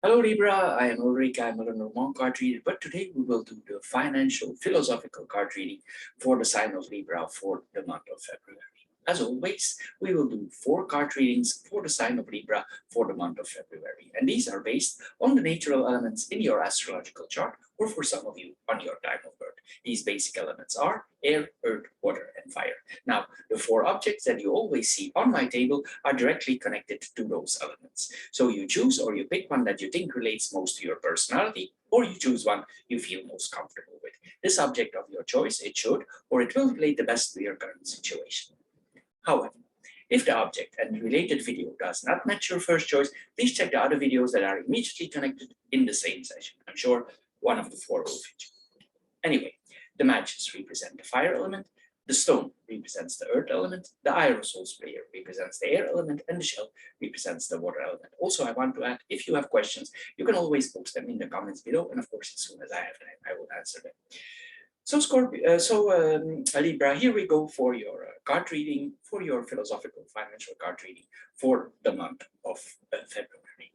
Hello Libra, I am Ulrika, I'm a normal card reader, but today we will do the financial philosophical card reading for the sign of Libra for the month of February. As always, we will do 4 card readings for the sign of Libra for the month of February. And these are based on the natural elements in your astrological chart, or for some of you, on your time of birth. These basic elements are air, earth, water, and fire. Now, the 4 objects that you always see on my table are directly connected to those elements. So you choose or you pick one that you think relates most to your personality, or you choose one you feel most comfortable with. This object of your choice, it should or it will relate the best to your current situation. However, if the object and related video does not match your first choice, please check the other videos that are immediately connected in the same session. I'm sure one of the 4 will fit you. Anyway, the matches represent the fire element, the stone represents the earth element, the aerosol sprayer represents the air element, and the shell represents the water element. Also, I want to add, if you have questions, you can always post them in the comments below, and of course, as soon as I have time, I will answer them. So Libra, here we go for your card reading, for your philosophical financial card reading for the month of February.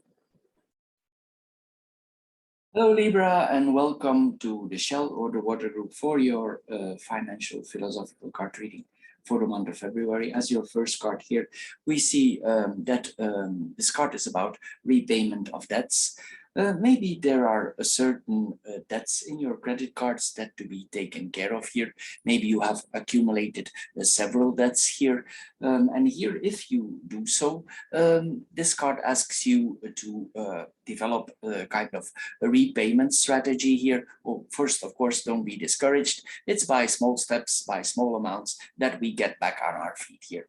Hello Libra, and welcome to the Shell or the Water Group for your financial philosophical card reading for the month of February. As your first card here, we see that this card is about repayment of debts. Maybe there are a certain debts in your credit cards that to be taken care of here. Maybe you have accumulated several debts here. And here, if you do so, this card asks you to develop a kind of a repayment strategy here. Well, first, of course, don't be discouraged. It's by small steps, by small amounts that we get back on our feet here.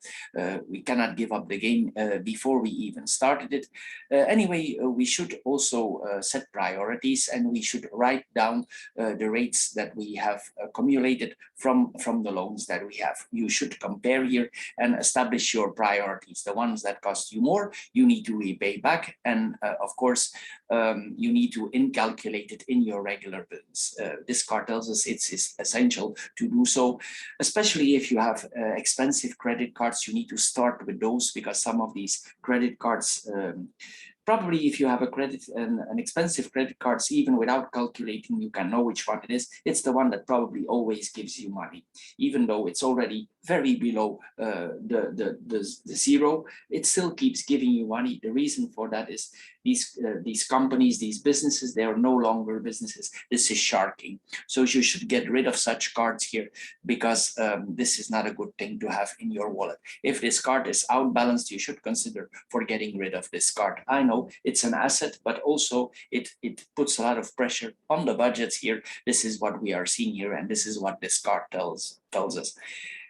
We cannot give up the game before we even started it. Anyway, we should also set priorities, and we should write down the rates that we have accumulated from the loans that we have. You should compare here and establish your priorities. The ones that cost you more, you need to repay back, and of course, you need to incalculate it in your regular bills. This card tells us it's essential to do so, especially if you have expensive credit cards. You need to start with those, because some of these credit cards, probably if you have an expensive credit cards, even without calculating, you can know which one it is. It's the one that probably always gives you money, even though it's already very below the zero. It still keeps giving you money. The reason for that is these companies, these businesses, they are no longer businesses. This is sharking. So you should get rid of such cards here, because this is not a good thing to have in your wallet. If this card is outbalanced, you should consider for getting rid of this card. I know it's an asset, but also it puts a lot of pressure on the budgets here. This is what we are seeing here, and this is what this card tells us.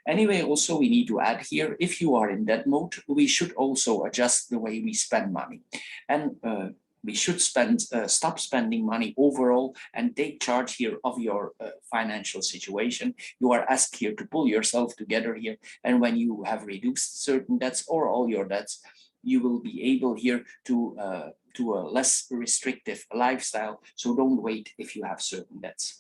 Anyway, also we need to add here, if you are in that mode, we should also adjust the way we spend money. And we should stop spending money overall and take charge here of your financial situation. You are asked here to pull yourself together here. And when you have reduced certain debts or all your debts, you will be able here to a less restrictive lifestyle. So don't wait if you have certain debts.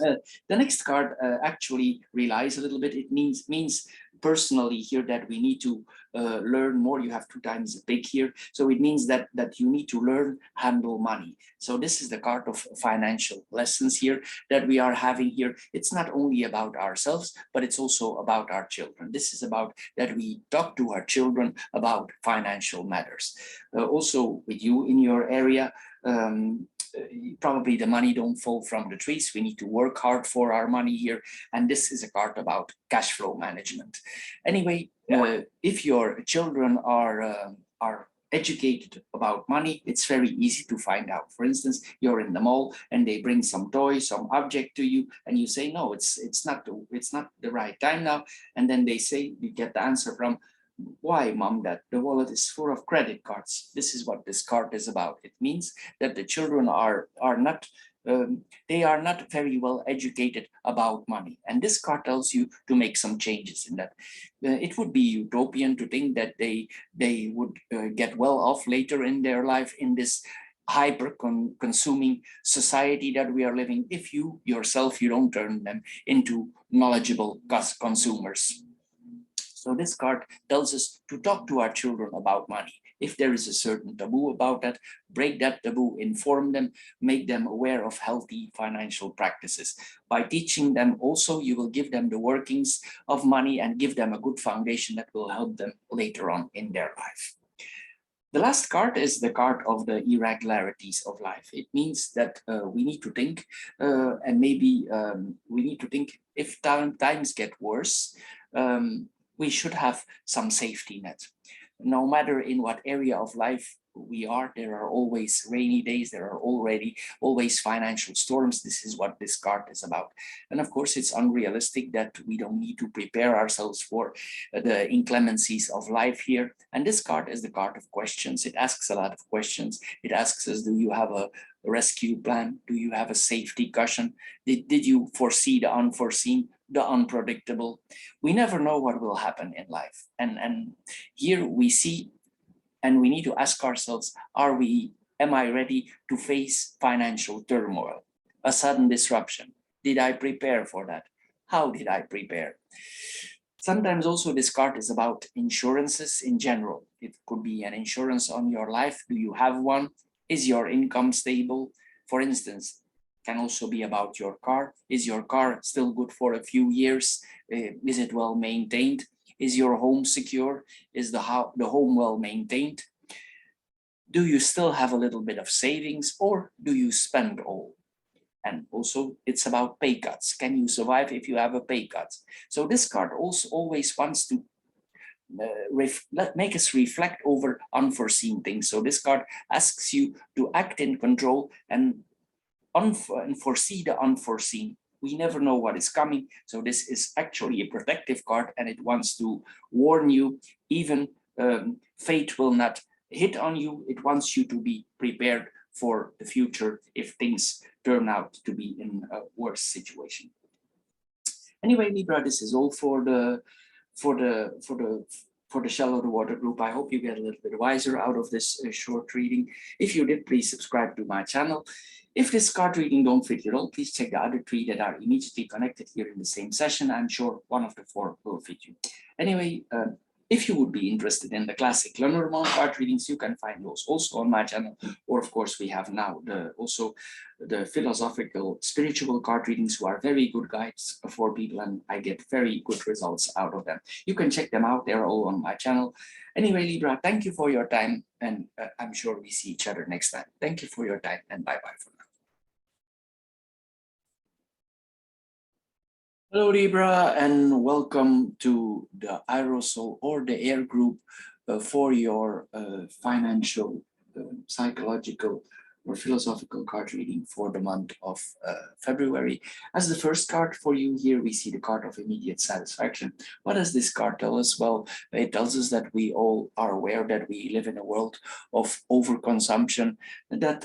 The next card actually relies a little bit. It means personally here that we need to learn more. You have 2 times the big here. So it means that you need to learn handle money. So this is the card of financial lessons here that we are having here. It's not only about ourselves, but it's also about our children. This is about that we talk to our children about financial matters. Also with you in your area, probably the money don't fall from the trees. We need to work hard for our money here. And this is a card about cash flow management. Anyway, if your children are educated about money, it's very easy to find out. For instance, you're in the mall and they bring some toy, some object to you, and you say, no, it's not the right time now. And then they say, you get the answer from, why, mom, that the wallet is full of credit cards. This is what this card is about. It means that the children are not they are not very well educated about money. And this card tells you to make some changes in that. It would be utopian to think that they would get well off later in their life in this hyper-consuming society that we are living if you yourself, you don't turn them into knowledgeable consumers. So this card tells us to talk to our children about money. If there is a certain taboo about that, break that taboo, inform them, make them aware of healthy financial practices. By teaching them also, you will give them the workings of money and give them a good foundation that will help them later on in their life. The last card is the card of the irregularities of life. It means that we need to think, and maybe we need to think if times get worse, we should have some safety net. No matter in what area of life we are, there are always rainy days, there are always financial storms. This is what this card is about. And of course, it's unrealistic that we don't need to prepare ourselves for the inclemencies of life here. And this card is the card of questions. It asks a lot of questions. It asks us, do you have a rescue plan? Do you have a safety cushion? Did you foresee the unforeseen, the unpredictable? We never know what will happen in life. And here we see, and we need to ask ourselves, am I ready to face financial turmoil, a sudden disruption? Did I prepare for that? How did I prepare? Sometimes also this card is about insurances in general. It could be an insurance on your life. Do you have one? Is your income stable? For instance, can also be about your car. Is your car still good for a few years? Is it well maintained? Is your home secure? Is the home well maintained? Do you still have a little bit of savings, or do you spend all? And also it's about pay cuts. Can you survive if you have a pay cut? So this card also always wants to make us reflect over unforeseen things. So this card asks you to act in control and foresee the unforeseen. We never know what is coming. So this is actually a protective card, and it wants to warn you, even fate will not hit on you. It wants you to be prepared for the future if things turn out to be in a worse situation. Anyway, Libra, this is all for the Shell of the Water group. I hope you get a little bit wiser out of this short reading. If you did, please subscribe to my channel. If this card reading don't fit you at all, please check the other 3 that are immediately connected here in the same session. I'm sure one of the 4 will fit you. Anyway, if you would be interested in the classic Lenormand card readings, you can find those also on my channel. Or of course, we have now also the philosophical, spiritual card readings, who are very good guides for people, and I get very good results out of them. You can check them out. They're all on my channel. Anyway, Libra, thank you for your time, and I'm sure we see each other next time. Thank you for your time, and bye-bye for now. Hello, Libra, and welcome to the Aerosol or the Air group for your financial, psychological, or philosophical card reading for the month of February. As the first card for you here, we see the card of immediate satisfaction. What does this card tell us? Well, it tells us that we all are aware that we live in a world of overconsumption that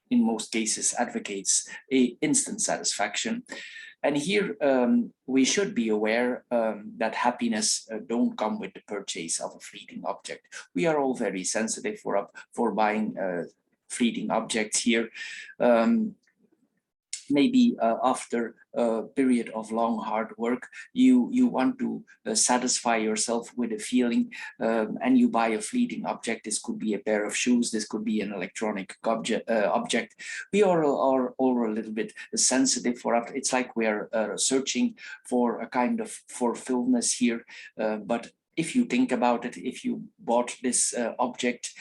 in most cases advocates a instant satisfaction. And here we should be aware that happiness don't come with the purchase of a fleeting object. We are all very sensitive for buying fleeting objects here. Maybe after a period of long hard work, you want to satisfy yourself with a feeling, and you buy a fleeting object. This could be a pair of shoes, this could be an electronic object. We are all a little bit sensitive for it. It's like we're searching for a kind of fulfillment here, but if you think about it, if you bought this object,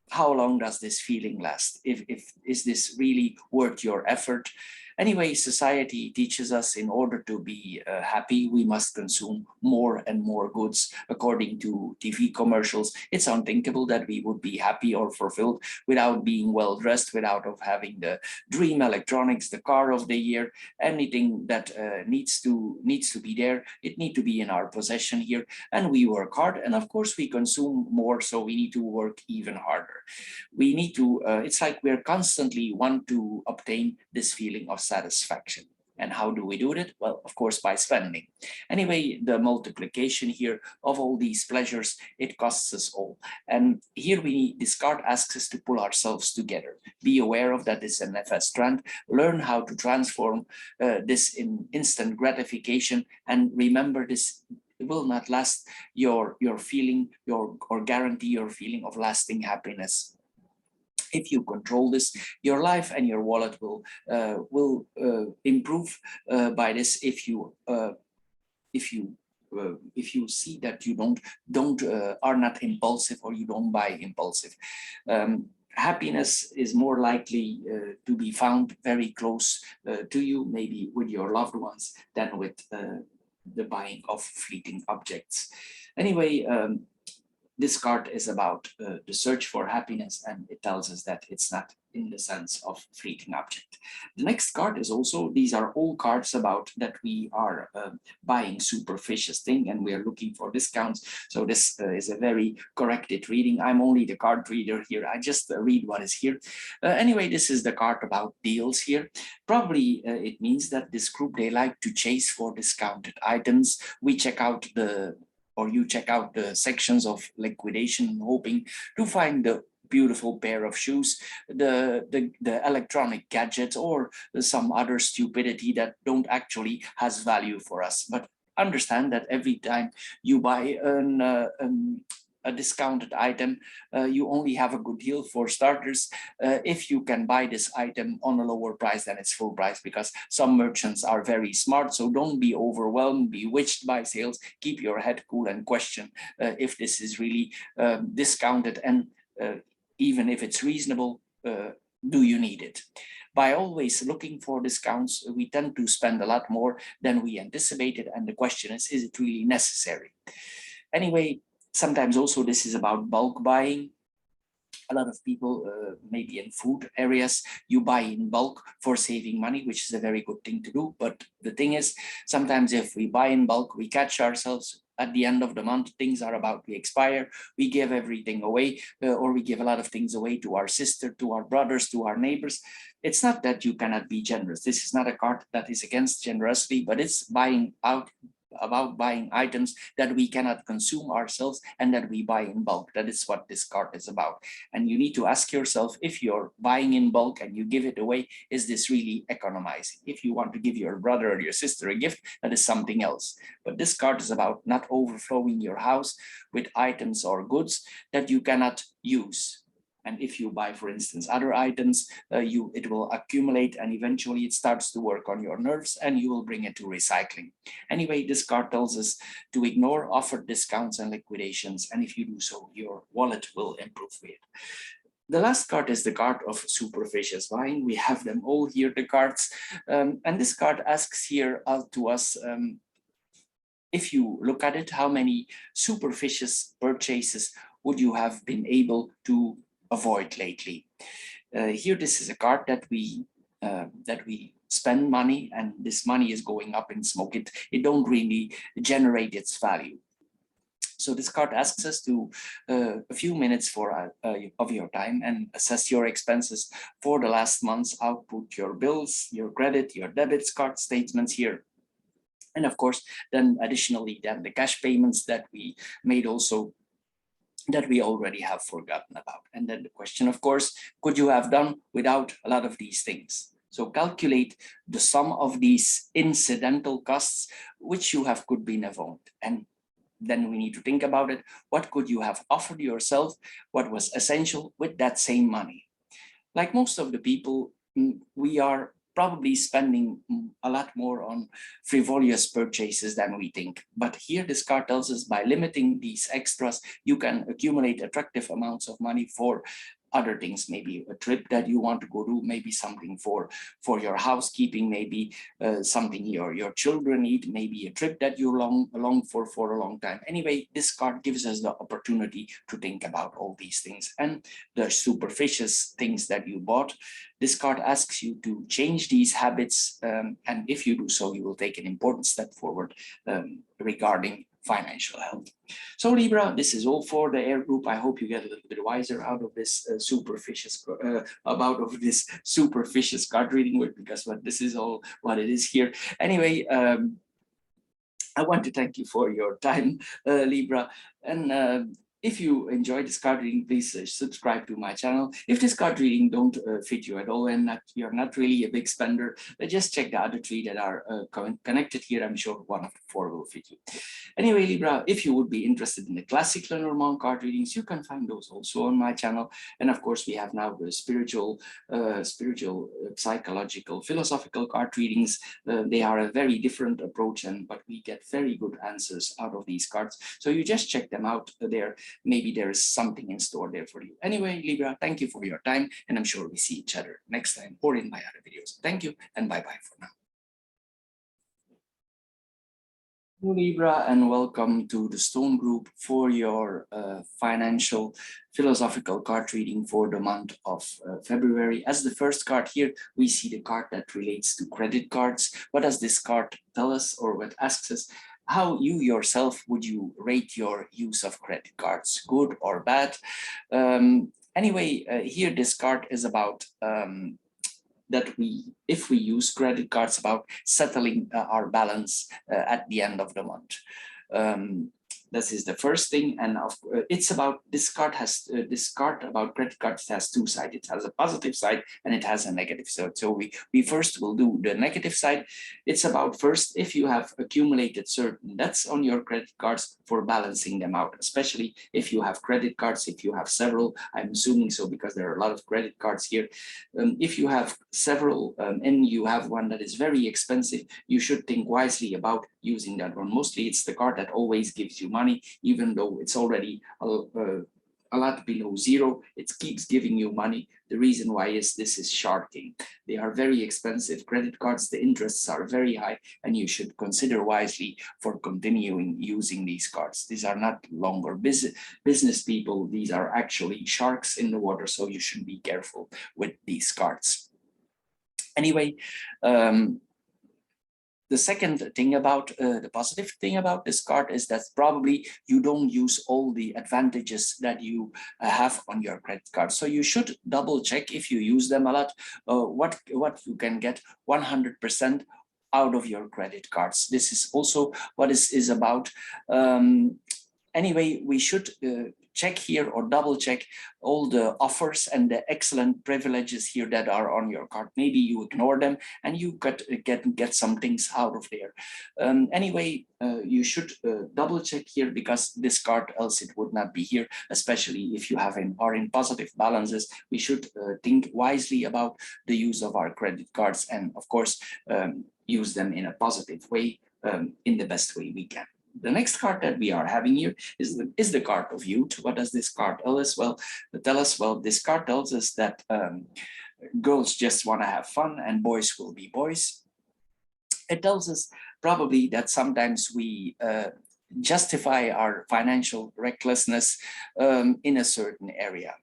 how long does this feeling last? Is this really worth your effort? Anyway, society teaches us in order to be happy, we must consume more and more goods. According to TV commercials, it's unthinkable that we would be happy or fulfilled without being well dressed, without having the dream electronics, the car of the year, anything that needs to be there. It needs to be in our possession here, and we work hard. And of course, we consume more, so we need to work even harder. We need to. It's like we're constantly want to obtain this feeling of satisfaction. And how do we do it? Well, of course, by spending. Anyway, the multiplication here of all these pleasures, it costs us all. And here this card asks us to pull ourselves together. Be aware of that this NFS trend. Learn how to transform this in instant gratification. And remember this it will not last your feeling, or guarantee your feeling of lasting happiness. If you control this, your life and your wallet will improve by this. If you see that you don't are not impulsive, or you don't buy impulsive. Happiness is more likely to be found very close to you, maybe with your loved ones, than with the buying of fleeting objects. Anyway, this card is about the search for happiness, and it tells us that it's not in the sense of fleeting object. The next card is also, these are all cards about that we are buying superficial thing and we are looking for discounts. So this is a very corrected reading. I'm only the card reader here. I just read what is here. Anyway, this is the card about deals here. Probably it means that this group, they like to chase for discounted items. We check out you check out the sections of liquidation, hoping to find the beautiful pair of shoes, the electronic gadgets, or some other stupidity that don't actually has value for us. But understand that every time you buy a discounted item, you only have a good deal. For starters, if you can buy this item on a lower price than its full price, because some merchants are very smart. So don't be overwhelmed, bewitched by sales. Keep your head cool and question if this is really discounted, and even if it's reasonable, do you need it? By always looking for discounts, we tend to spend a lot more than we anticipated, and the question is it really necessary? Anyway, sometimes also this is about bulk buying. A lot of people, maybe in food areas, you buy in bulk for saving money, which is a very good thing to do. But the thing is, sometimes if we buy in bulk, we catch ourselves at the end of the month, things are about to expire. We give everything away, or we give a lot of things away to our sister, to our brothers, to our neighbors. It's not that you cannot be generous. This is not a card that is against generosity, but it's about buying items that we cannot consume ourselves and that we buy in bulk. That is what this card is about. And you need to ask yourself, if you're buying in bulk and you give it away, is this really economizing? If you want to give your brother or your sister a gift, that is something else. But this card is about not overflowing your house with items or goods that you cannot use. And if you buy, for instance, other items, it will accumulate, and eventually it starts to work on your nerves, and you will bring it to recycling. Anyway, this card tells us to ignore offered discounts and liquidations, and if you do so, your wallet will improve with it. The last card is the card of superficious buying. We have them all here, the cards, and this card asks here to us, if you look at it, how many superficious purchases would you have been able to avoid lately? Here, this is a card that we spend money, and this money is going up in smoke. It don't really generate its value. So this card asks us to a few minutes of your time and assess your expenses for the last month's output, your bills, your credit, your debit card statements here. And of course, then additionally, then the cash payments that we made also, that we already have forgotten about. And then the question, of course, could you have done without a lot of these things? So calculate the sum of these incidental costs, which you have could be avoided. And then we need to think about it. What could you have offered yourself? What was essential with that same money? Like most of the people, we are probably spending a lot more on frivolous purchases than we think. But here this card tells us, by limiting these extras, you can accumulate attractive amounts of money for other things, maybe a trip that you want to go to, maybe something for your housekeeping, maybe something your children need, maybe a trip that you long for a long time. Anyway, this card gives us the opportunity to think about all these things and the superficious things that you bought. This card asks you to change these habits, and if you do so, you will take an important step forward regarding financial health. So Libra, this is all for the air group. I hope you get a little bit wiser out of this superficious card reading, because this is all what it is here. Anyway, I want to thank you for your time, Libra, and if you enjoy this card reading, please subscribe to my channel. If this card reading don't fit you at all and you're not really a big spender, just check the other three that are connected here. I'm sure one of the four will fit you. Anyway, Libra, if you would be interested in the classic Lenormand card readings, you can find those also on my channel. And of course, we have now the spiritual, psychological, philosophical card readings. They are a very different approach, but we get very good answers out of these cards. So you just check them out there. Maybe there is something in store there for you. Anyway, Libra, thank you for your time, and I'm sure we see each other next time or in my other videos. Thank you, and bye-bye for now. Libra, and welcome to the Stone Group for your financial philosophical card reading for the month of February. As the first card here, we see the card that relates to credit cards. What does this card tell us, or what asks us? How you yourself would you rate your use of credit cards, good or bad? Anyway, here this card is about that if we use credit cards, about settling our balance at the end of the month. This is the first thing, and it's about this card about credit cards has two sides. It has a positive side and it has a negative side. So we first will do the negative side. It's about first, if you have accumulated certain debts on your credit cards, for balancing them out, especially if you have credit cards, if you have several. I'm assuming so because there are a lot of credit cards here. If you have several and you have one that is very expensive, you should think wisely about using that one. Mostly it's the card that always gives you money, even though it's already a lot below zero, it keeps giving you money. The reason why is this is sharking. They are very expensive credit cards, the interests are very high, and you should consider wisely for continuing using these cards. These are not longer business people, these are actually sharks in the water, so you should be careful with these cards. Anyway, the second thing about the positive thing about this card is that probably you don't use all the advantages that you have on your credit card. So you should double check if you use them a lot, what you can get 100% out of your credit cards. This is also what is about. Anyway, we should check here or double check all the offers and the excellent privileges here that are on your card. Maybe you ignore them and you get some things out of there. Anyway, you should double check here, because this card, else it would not be here, especially if you are in positive balances. We should think wisely about the use of our credit cards, and of course use them in a positive way, in the best way we can. The next card that we are having here is the card of youth. What does this card tell us? Well, this card tells us that girls just want to have fun and boys will be boys. It tells us probably that sometimes we justify our financial recklessness in a certain area.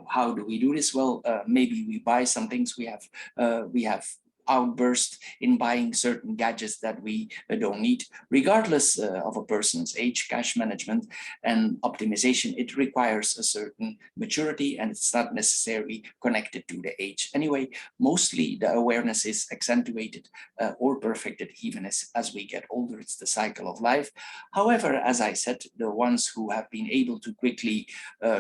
How do we do this? Well, maybe we buy some things. We have outburst in buying certain gadgets that we don't need. Regardless of a person's age, cash management and optimization, it requires a certain maturity, and it's not necessarily connected to the age. Anyway, mostly the awareness is accentuated or perfected even as we get older. It's the cycle of life. However, as I said, the ones who have been able to quickly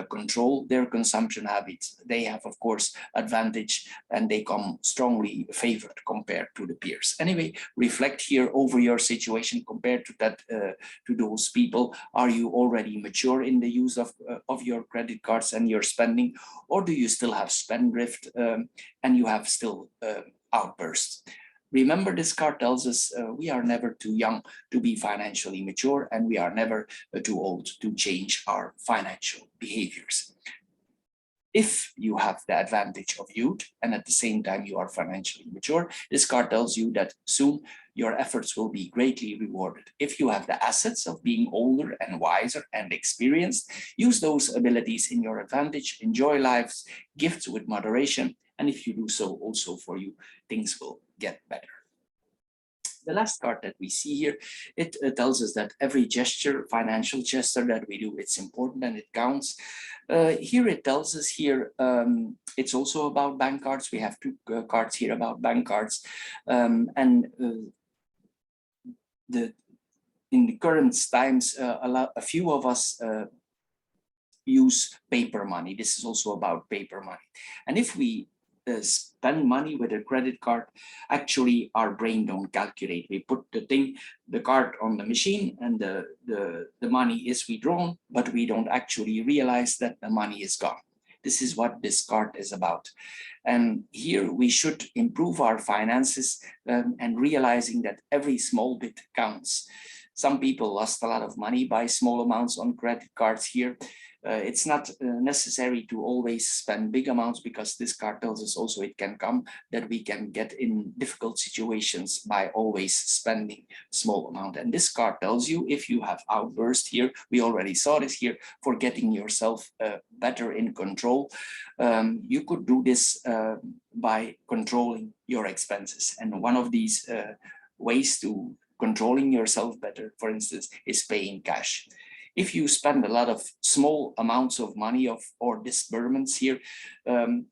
control their consumption habits, they have, of course, advantage, and they come strongly favored compared to the peers. Anyway, reflect here over your situation compared to that, to those people. Are you already mature in the use of your credit cards and your spending, or do you still have spendthrift and you have still outbursts? Remember, this card tells us we are never too young to be financially mature, and we are never too old to change our financial behaviors. If you have the advantage of youth and at the same time you are financially mature, this card tells you that soon your efforts will be greatly rewarded. If you have the assets of being older and wiser and experienced, use those abilities in your advantage, enjoy life's gifts with moderation, and if you do so, also for you, things will get better. The last card that we see here, it tells us that every gesture, financial gesture that we do, it's important and it counts. Here it tells us here, it's also about bank cards. We have two cards here about bank cards. In the current times, a few of us use paper money. This is also about paper money. And if we spend money with a credit card, actually our brain don't calculate. We put the card on the machine and the money is withdrawn, but we don't actually realize that the money is gone. This is what this card is about. And here we should improve our finances and realizing that every small bit counts. Some people lost a lot of money by small amounts on credit cards here. It's not necessary to always spend big amounts, because this card tells us also it can come that we can get in difficult situations by always spending small amount. And this card tells you if you have outburst here, we already saw this here, for getting yourself better in control. You could do this by controlling your expenses. And one of these ways to controlling yourself better, for instance, is paying cash. If you spend a lot of small amounts of money or disbursements here,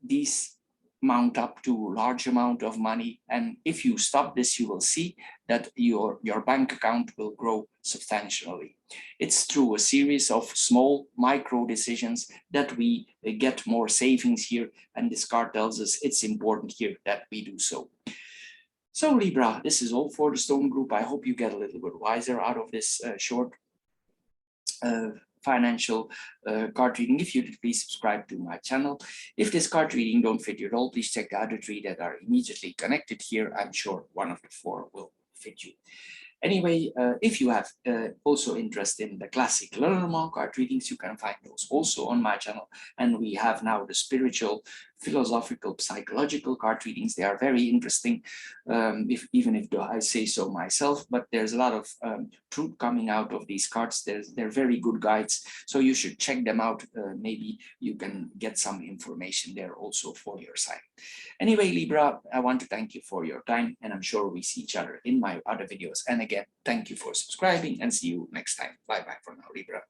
these mount up to large amount of money. And if you stop this, you will see that your bank account will grow substantially. It's through a series of small micro decisions that we get more savings here. And this card tells us it's important here that we do so. So Libra, this is all for the Stone Group. I hope you get a little bit wiser out of this short financial card reading. If you did, please subscribe to my channel. If this card reading don't fit you at all, please check the other three that are immediately connected here. I'm sure one of the four will fit you. Anyway, if you have also interest in the classic Lenormand card readings, you can find those also on my channel. And we have now the spiritual, philosophical, psychological card readings. They are very interesting, even if I say so myself, but there's a lot of truth coming out of these cards. They're very good guides, so you should check them out. Maybe you can get some information there also for your side. Anyway, Libra, I want to thank you for your time, and I'm sure we see each other in my other videos. And again, thank you for subscribing, and see you next time. Bye-bye for now, Libra.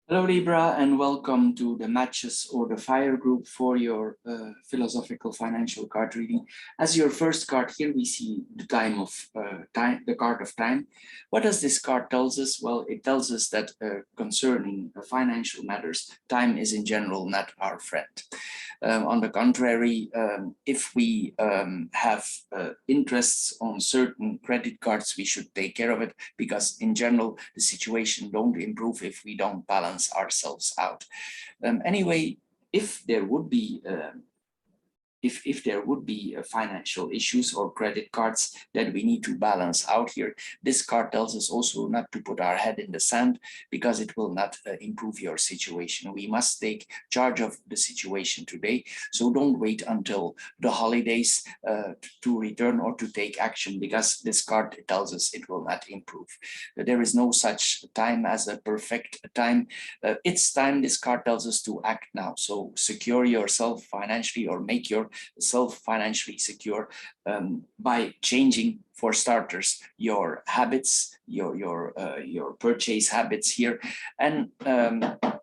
Hello Libra, and welcome to the Matches or the Fire group for your philosophical financial card reading. As your first card here, we see the the card of time. What does this card tells us? Well, it tells us that concerning financial matters, time is in general not our friend. On the contrary, if we have interests on certain credit cards, we should take care of it, because in general, the situation don't improve if we don't balance ourselves out. Anyway, if there would be financial issues or credit cards that we need to balance out here, this card tells us also not to put our head in the sand, because it will not improve your situation. We must take charge of the situation today. So don't wait until the holidays to return or to take action, because this card tells us it will not improve. There is no such time as a perfect time. It's time, this card tells us, to act now. So secure yourself financially, or make yourself financially secure by changing, for starters, your habits, your purchase habits here. And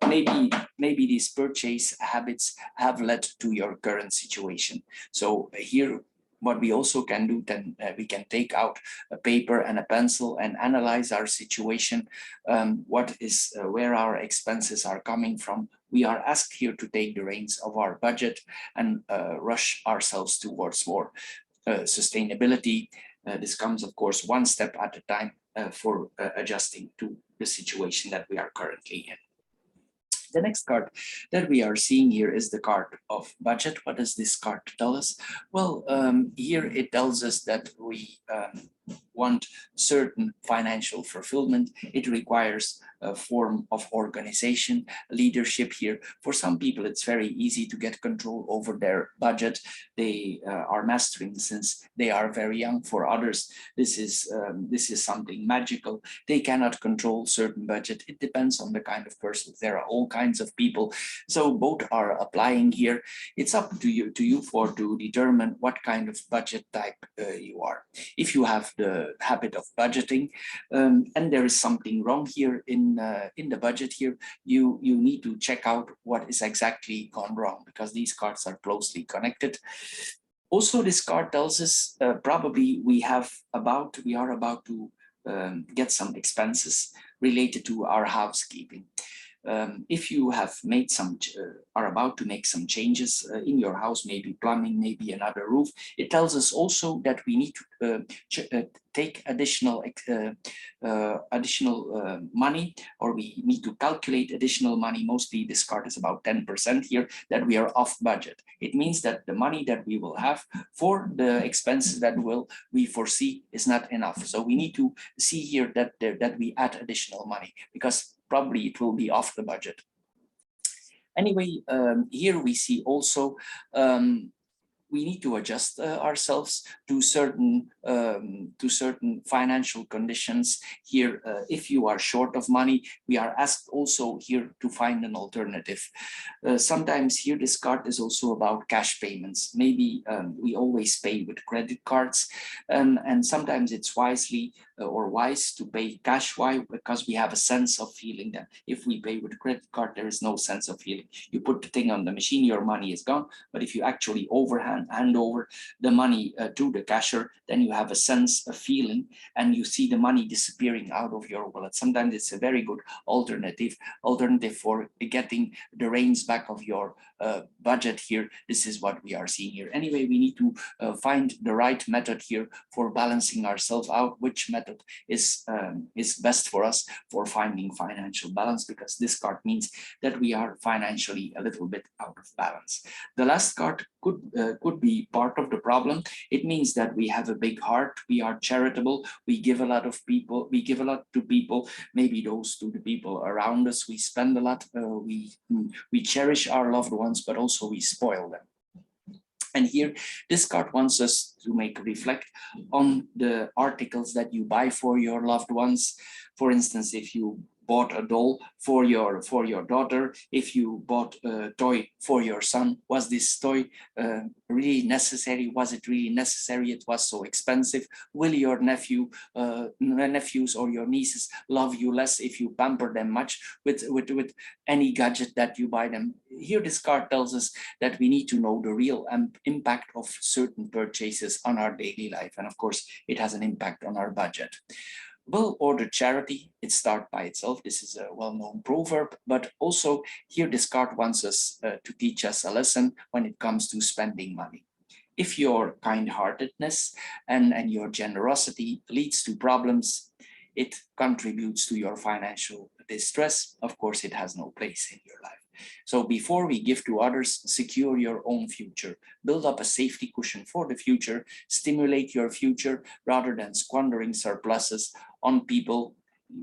maybe these purchase habits have led to your current situation. So here, what we also can do, then we can take out a paper and a pencil and analyze our situation, where our expenses are coming from. We are asked here to take the reins of our budget and rush ourselves towards more sustainability. This comes, of course, one step at a time for adjusting to the situation that we are currently in. The next card that we are seeing here is the card of budget. What does this card tell us? Well, here it tells us that we want certain financial fulfillment. It requires a form of organization, leadership here. For some people, it's very easy to get control over their budget. They are mastering since they are very young. For others, this is something magical. They cannot control certain budget. It depends on the kind of person. There are all kinds of people. So both are applying here. It's up to you to determine what kind of budget type you are. If you have the habit of budgeting, and there is something wrong here in the budget here, you need to check out what is exactly gone wrong, because these cards are closely connected. Also, this card tells us probably we are about to get some expenses related to our housekeeping. If you have made are about to make some changes in your house, maybe plumbing, maybe another roof, it tells us also that we need to take additional money, or we need to calculate additional money. Mostly this card is about 10% here, that we are off budget. It means that the money that we will have for the expenses that we foresee is not enough. So we need to see here that we add additional money, because probably it will be off the budget. Anyway, here we see also we need to adjust ourselves to certain financial conditions. Here, if you are short of money, we are asked also here to find an alternative. Sometimes here this card is also about cash payments. Maybe we always pay with credit cards, and sometimes it's wise to pay cash. Why? Because we have a sense of feeling that if we pay with a credit card, there is no sense of feeling. You put the thing on the machine, your money is gone. But if you actually hand over the money to the cashier, then you have a sense of feeling, and you see the money disappearing out of your wallet. Sometimes it's a very good alternative for getting the reins back of your budget here. This is what we are seeing here. Anyway, we need to find the right method here for balancing ourselves out, which method is best for us for finding financial balance, because this card means that we are financially a little bit out of balance. The last card could be part of the problem. It means that we have a big heart, we are charitable, we give a lot to people, maybe those to the people around us. We spend a lot, we cherish our loved ones, but also we spoil them. And here, this card wants us to reflect on the articles that you buy for your loved ones. For instance, if you bought a doll for your daughter, if you bought a toy for your son, was this toy really necessary? Was it really necessary? It was so expensive. Will your nephews or your nieces love you less if you pamper them much with any gadget that you buy them? Here, this card tells us that we need to know the real impact of certain purchases on our daily life, and of course, it has an impact on our budget. Well-ordered charity, it starts by itself. This is a well-known proverb, but also here this card wants us to teach us a lesson when it comes to spending money. If your kind-heartedness and your generosity leads to problems, it contributes to your financial distress, of course, it has no place in your life. So before we give to others, secure your own future. Build up a safety cushion for the future. Stimulate your future rather than squandering surpluses on people.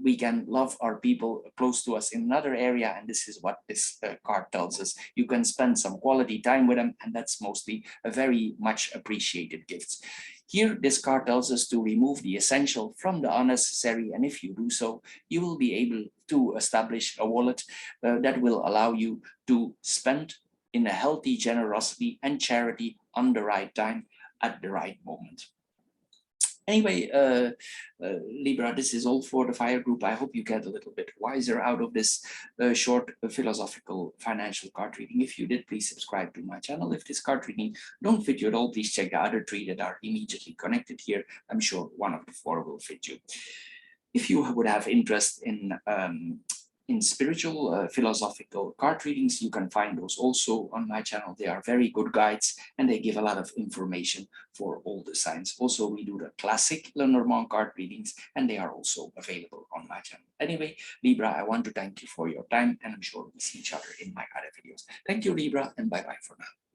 We can love our people close to us in another area, and this is what this card tells us. You can spend some quality time with them, and that's mostly a very much appreciated gift. Here, this card tells us to remove the essential from the unnecessary, and if you do so, you will be able to establish a wallet that will allow you to spend in a healthy generosity and charity on the right time at the right moment. Anyway, Libra, this is all for the fire group. I hope you get a little bit wiser out of this short philosophical financial card reading. If you did, please subscribe to my channel. If this card reading don't fit you at all, please check the other 3 that are immediately connected here. I'm sure one of the 4 will fit you. If you would have interest in spiritual philosophical card readings, you can find those also on my channel. They are very good guides, and they give a lot of information for all the signs. Also, we do the classic Lenormand card readings, and they are also available on my channel. Anyway, Libra, I want to thank you for your time, and I'm sure we'll see each other in my other videos. Thank you, Libra, and bye-bye for now.